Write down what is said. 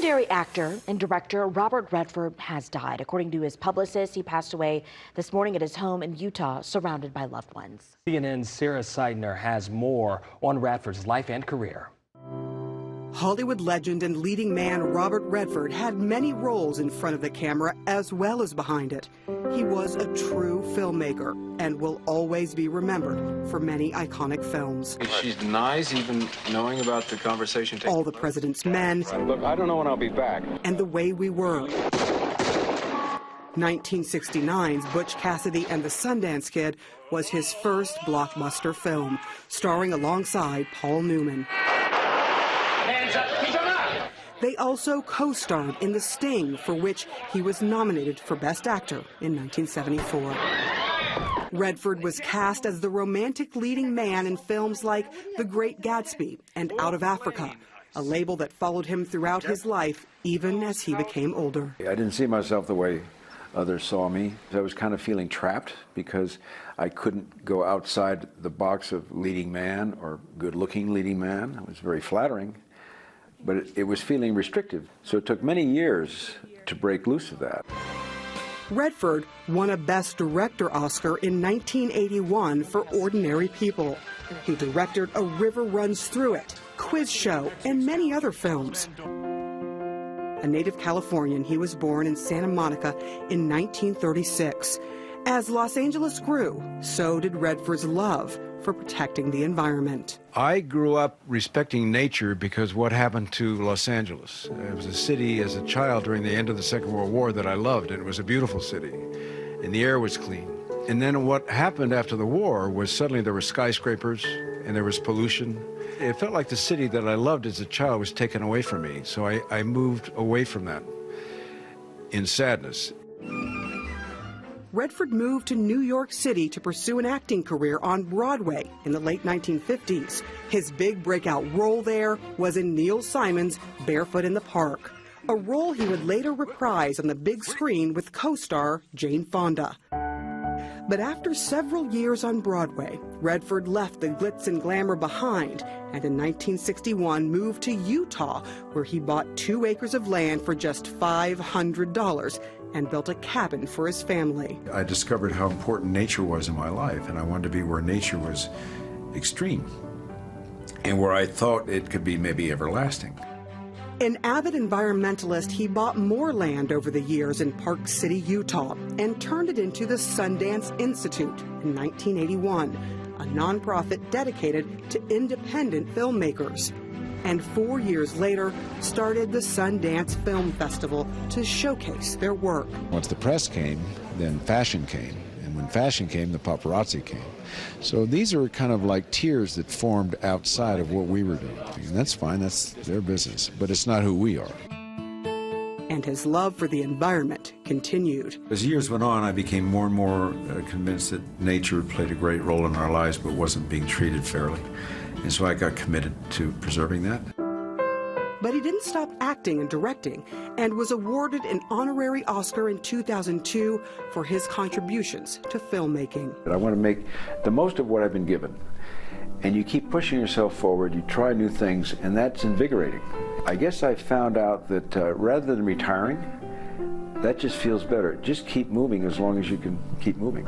Legendary actor and director Robert Redford has died. According to his publicist, he passed away this morning at his home in Utah, surrounded by loved ones. CNN's Sarah Seidner has more on Redford's life and career. Hollywood legend and leading man Robert Redford had many roles in front of the camera as well as behind it. He was a true filmmaker and will always be remembered for many iconic films. She denies even knowing about the conversation. All the President's Men. Look, I don't know when I'll be back. And The Way We Were. 1969's Butch Cassidy and the Sundance Kid was his first blockbuster film, starring alongside Paul Newman. They also co-starred in The Sting, for which he was nominated for Best Actor in 1974. Redford was cast as the romantic leading man in films like The Great Gatsby and Out of Africa, a label that followed him throughout his life, even as he became older. I didn't see myself the way others saw me. I was kind of feeling trapped because I couldn't go outside the box of leading man or good-looking leading man. It was very flattering, but it was feeling restrictive. So it took many years to break loose of that. Redford won a Best Director Oscar in 1981 for Ordinary People. He directed A River Runs Through It, Quiz Show, and many other films. A native Californian, he was born in Santa Monica in 1936. As Los Angeles grew, so did Redford's love for protecting the environment. I grew up respecting nature because what happened to Los Angeles. It was a city as a child during the end of the Second World War that I loved, and it was a beautiful city, and the air was clean. And then what happened after the war was suddenly there were skyscrapers and there was pollution. It felt like the city that I loved as a child was taken away from me, so I moved away from that in sadness. Redford moved to New York City to pursue an acting career on Broadway in the late 1950s. His big breakout role there was in Neil Simon's Barefoot in the Park, a role he would later reprise on the big screen with co-star Jane Fonda. But after several years on Broadway, Redford left the glitz and glamour behind and in 1961 moved to Utah, where he bought 2 acres of land for just $500 and built a cabin for his family. I discovered how important nature was in my life, and I wanted to be where nature was extreme and where I thought it could be maybe everlasting. An avid environmentalist, he bought more land over the years in Park City, Utah, and turned it into the Sundance Institute in 1981, a nonprofit dedicated to independent filmmakers. And 4 years later, started the Sundance Film Festival to showcase their work. Once the press came, then fashion came. And when fashion came, the paparazzi came. So these are kind of like tiers that formed outside of what we were doing. And that's fine, that's their business, but it's not who we are. And his love for the environment continued. As years went on, I became more and more convinced that nature played a great role in our lives, but wasn't being treated fairly. And so I got committed to preserving that. But he didn't stop acting and directing and was awarded an honorary Oscar in 2002 for his contributions to filmmaking. I want to make the most of what I've been given. And you keep pushing yourself forward, you try new things, and that's invigorating. I guess I found out that rather than retiring, that just feels better. Just keep moving as long as you can keep moving.